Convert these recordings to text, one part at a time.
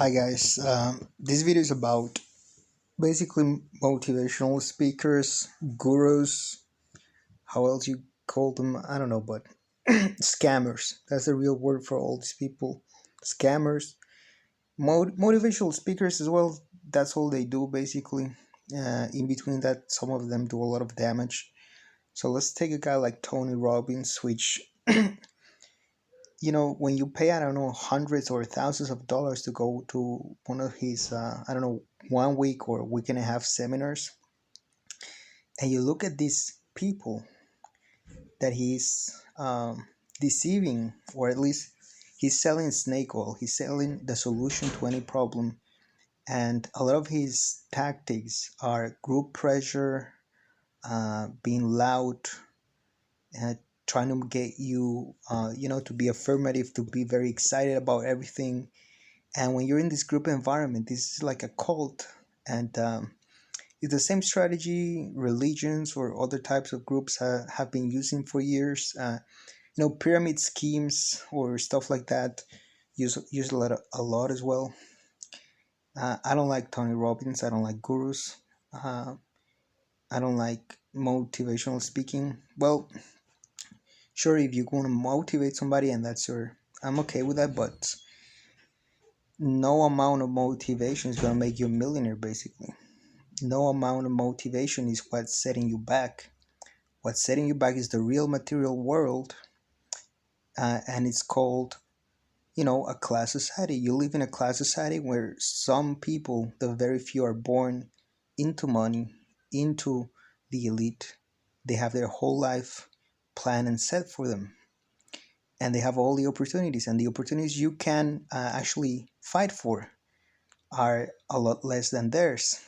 Hi guys, this video is about basically motivational speakers, gurus, how else you call them, I don't know, but scammers. That's the real word for all these people. Scammers, motivational speakers as well. That's all they do basically. In between that, some of them do a lot of damage. So let's take a guy like Tony Robbins, which when you pay, I don't know, hundreds or thousands of dollars to go to one of his, I don't know, 1 week or week and a half seminars, and you look at these people that he's deceiving, or at least he's selling snake oil, he's selling the solution to any problem. And a lot of his tactics are group pressure, being loud, uh, trying to get you, to be affirmative, to be very excited about everything. And when you're in this group environment, this is like a cult. And it's the same strategy religions or other types of groups have been using for years. Pyramid schemes or stuff like that use a lot as well. I don't like Tony Robbins. I don't like gurus. Uh, I don't like motivational speaking. Well, sure, if you want to motivate somebody and that's your, I'm okay with that, but no amount of motivation is going to make you a millionaire, basically. No amount of motivation is what's setting you back. What's setting you back is the real material world, and it's called, a class society. You live in a class society where some people, the very few, are born into money, into the elite. They have their whole life planned and set for them, and they have all the opportunities. And the opportunities you can actually fight for are a lot less than theirs.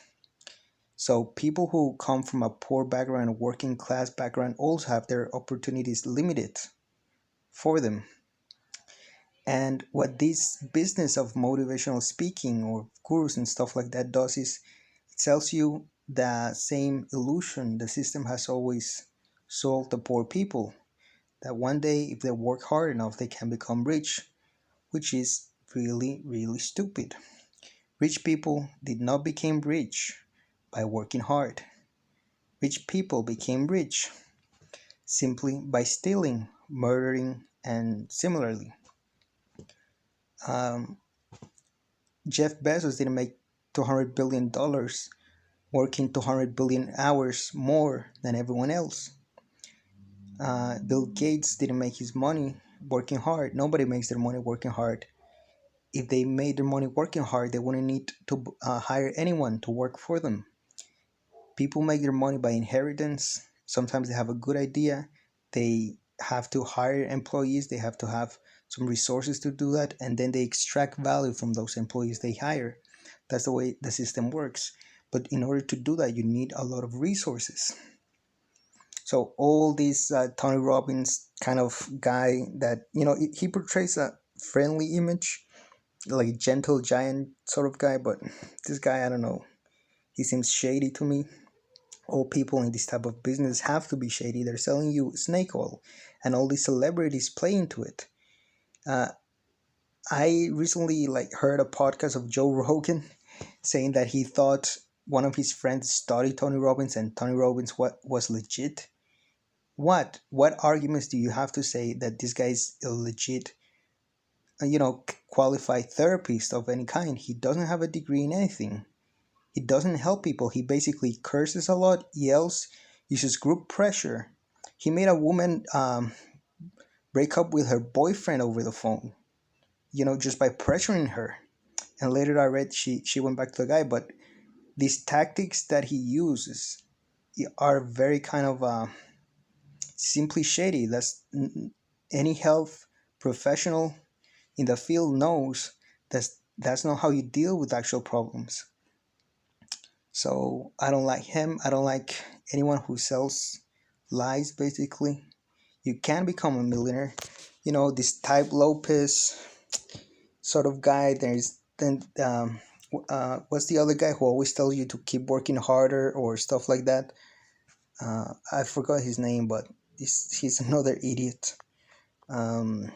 So people who come from a poor background, a working class background, also have their opportunities limited for them. And what this business of motivational speaking or gurus and stuff like that does is it sells you the same illusion the system has always sold the poor people, that one day if they work hard enough they can become rich, which is really, really stupid. Rich people did not become rich by working hard. Rich people became rich simply by stealing, murdering, and similarly. Um, Jeff Bezos didn't make $200 billion working 200 billion hours more than everyone else. Bill Gates didn't make his money working hard. Nobody makes their money working hard. If they made their money working hard, they wouldn't need to hire anyone to work for them. People make their money by inheritance. Sometimes they have a good idea. They have to hire employees. They have to have some resources to do that. And then they extract value from those employees they hire. That's the way the system works. But in order to do that, you need a lot of resources. So all this Tony Robbins kind of guy that, he portrays a friendly image, like a gentle giant sort of guy. But this guy, I don't know. He seems shady to me. All people in this type of business have to be shady. They're selling you snake oil, and all these celebrities play into it. Uh, I recently heard a podcast of Joe Rogan saying that he thought one of his friends studied Tony Robbins and Tony Robbins was legit. What arguments do you have to say that this guy is a legit, qualified therapist of any kind? He doesn't have a degree in anything. He doesn't help people. He basically curses a lot, yells, uses group pressure. He made a woman break up with her boyfriend over the phone, just by pressuring her. And later I read she went back to the guy. But these tactics that he uses are very kind of simply shady. Any health professional in the field knows that's not how you deal with actual problems. So I don't like him. I don't like anyone who sells lies, basically. You can become a millionaire. This Type Lopez sort of guy. There's then what's the other guy who always tells you to keep working harder or stuff like that? I forgot his name, but he's another idiot. Um,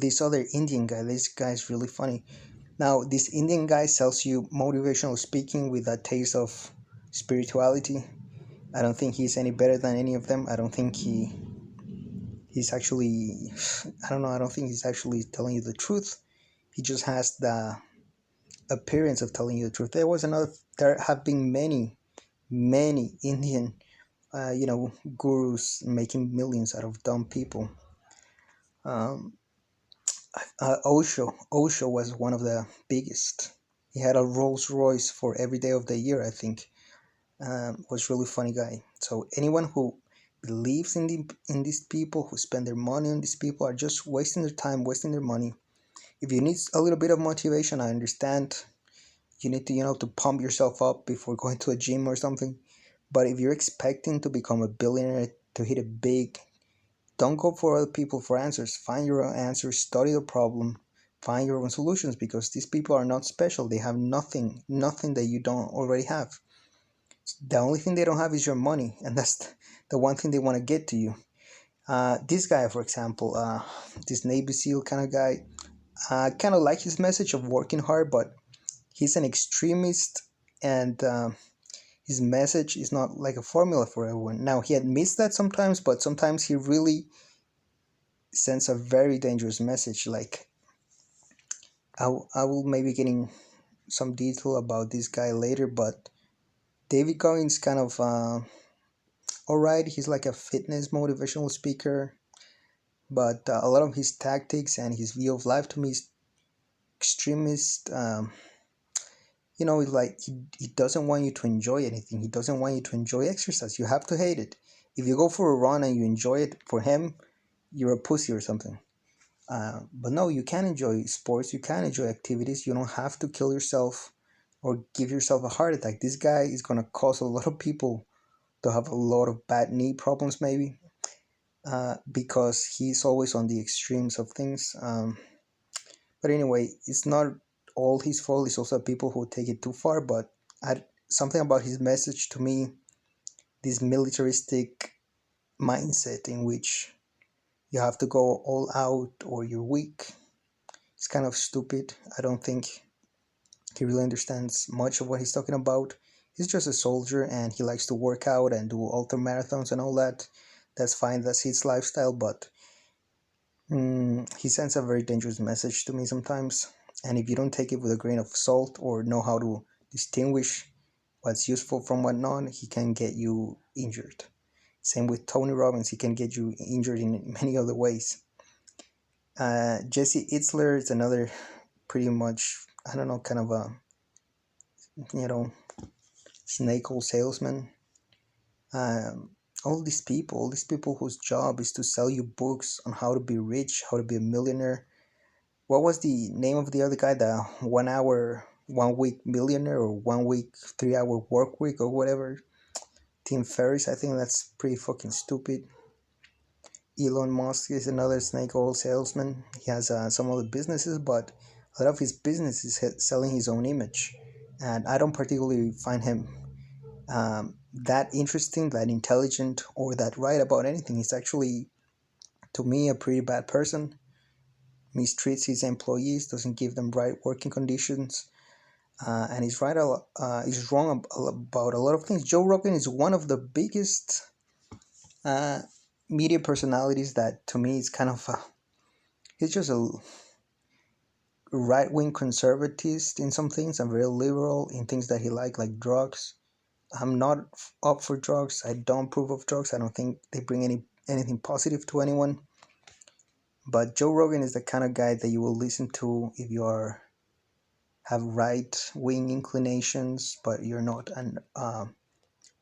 this other Indian guy. This guy's really funny. Now, this Indian guy sells you motivational speaking with a taste of spirituality. I don't think he's any better than any of them. I don't think he's actually, I don't know, I don't think he's actually telling you the truth. He just has the appearance of telling you the truth. There have been many Indian, gurus making millions out of dumb people. Um, Osho was one of the biggest. He had a Rolls Royce for every day of the year, I think. Was really funny guy. So anyone who believes in these people, who spend their money on these people, are just wasting their time, wasting their money. If you need a little bit of motivation, I understand. You need to to pump yourself up before going to a gym or something. But if you're expecting to become a billionaire, to hit it big, don't go for other people for answers. Find your own answers, study the problem, find your own solutions, because these people are not special. They have nothing that you don't already have. The only thing they don't have is your money, and that's the one thing they want to get to you. This guy, for example, this Navy SEAL kind of guy, I kind of like his message of working hard, but he's an extremist, and his message is not like a formula for everyone. Now, he admits that sometimes, but sometimes he really sends a very dangerous message. Like, I will maybe getting some detail about this guy later, but David Goggins kind of all right. He's like a fitness motivational speaker, but a lot of his tactics and his view of life to me is extremist. It's like he doesn't want you to enjoy anything. He doesn't want you to enjoy exercise. You have to hate it. If you go for a run and you enjoy it, for him, you're a pussy or something. But no, you can enjoy sports. You can enjoy activities. You don't have to kill yourself or give yourself a heart attack. This guy is gonna cause a lot of people to have a lot of bad knee problems, maybe, because he's always on the extremes of things. But anyway, it's not all his fault. It's also people who take it too far. But something about his message to me, this militaristic mindset in which you have to go all out or you're weak, it's kind of stupid. I don't think he really understands much of what he's talking about. He's just a soldier and he likes to work out and do ultra marathons and all that. That's fine, that's his lifestyle, but he sends a very dangerous message to me sometimes. And if you don't take it with a grain of salt or know how to distinguish what's useful from what not, he can get you injured. Same with Tony Robbins, he can get you injured in many other ways. Jesse Itzler is another pretty much, I don't know, kind of a, you know, snake oil salesman. All these people whose job is to sell you books on how to be rich, how to be a millionaire. What was the name of the other guy? The 1 hour, 1 week millionaire, or 1 week, 3 hour work week, or whatever. Tim Ferriss, I think that's pretty fucking stupid. Elon Musk is another snake oil salesman. He has some other businesses, but a lot of his business is selling his own image. And I don't particularly find him that interesting, that intelligent, or that right about anything. He's actually, to me, a pretty bad person. Mistreats his employees, doesn't give them right working conditions, and he's wrong about a lot of things. Joe Rogan is one of the biggest uh, media personalities that, to me, is kind of he's just a right wing conservatist in some things and very liberal in things that he like drugs. I'm not up for drugs. I don't approve of drugs. I don't think they bring anything positive to anyone. But Joe Rogan is the kind of guy that you will listen to if you have right wing inclinations, but you're not an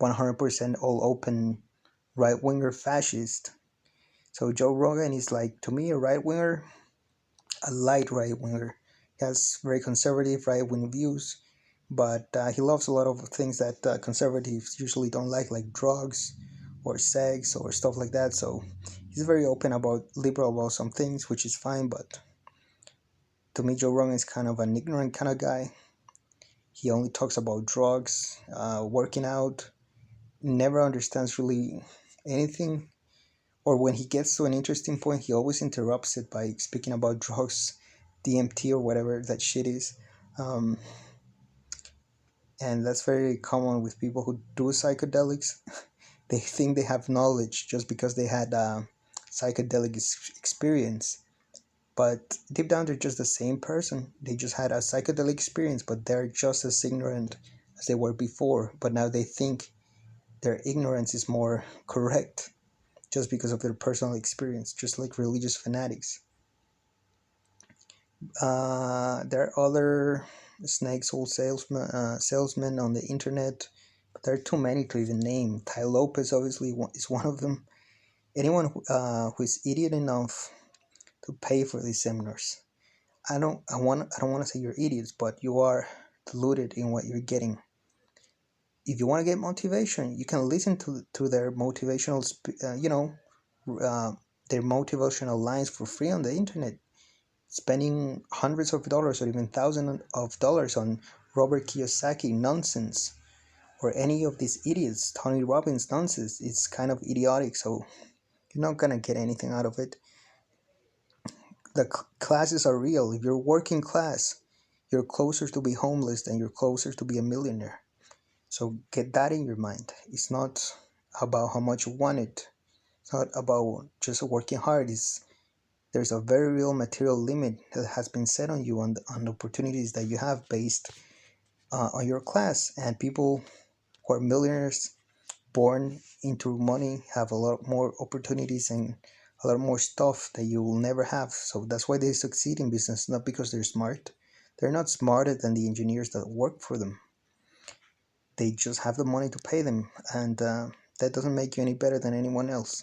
100% all open right winger fascist. So Joe Rogan is like, to me, a right winger, a light right winger. He has very conservative right wing views, but he loves a lot of things that conservatives usually don't like drugs or sex or stuff like that. So he's very open about liberal about some things, which is fine. But to me, Joe Rogan is kind of an ignorant kind of guy. He only talks about drugs, working out, never understands really anything. Or when he gets to an interesting point, he always interrupts it by speaking about drugs, DMT or whatever that shit is. Um, and that's very common with people who do psychedelics. They think they have knowledge just because they had a psychedelic experience, but deep down they're just the same person. They just had a psychedelic experience, but they're just as ignorant as they were before. But now they think their ignorance is more correct just because of their personal experience, just like religious fanatics. There are other snake soul salesmen on the internet, but there are too many to even name. Ty Lopez obviously is one of them. Anyone who is idiot enough to pay for these seminars. I don't want to say you're idiots, but you are deluded in what you're getting. If you want to get motivation, you can listen to their motivational, uh, their motivational lines for free on the internet, spending hundreds of dollars or even thousands of dollars on Robert Kiyosaki nonsense or any of these idiots, Tony Robbins nonsense. It's kind of idiotic, so you're not gonna get anything out of it. The classes are real. If you're working class, you're closer to be homeless than you're closer to be a millionaire. So get that in your mind. It's not about how much you want it. It's not about just working hard. There's a very real material limit that has been set on you on the opportunities that you have based on your class. And people who are millionaires born into money have a lot more opportunities and a lot more stuff that you will never have. So that's why they succeed in business, not because they're smart. They're not smarter than the engineers that work for them. They just have the money to pay them, and that doesn't make you any better than anyone else.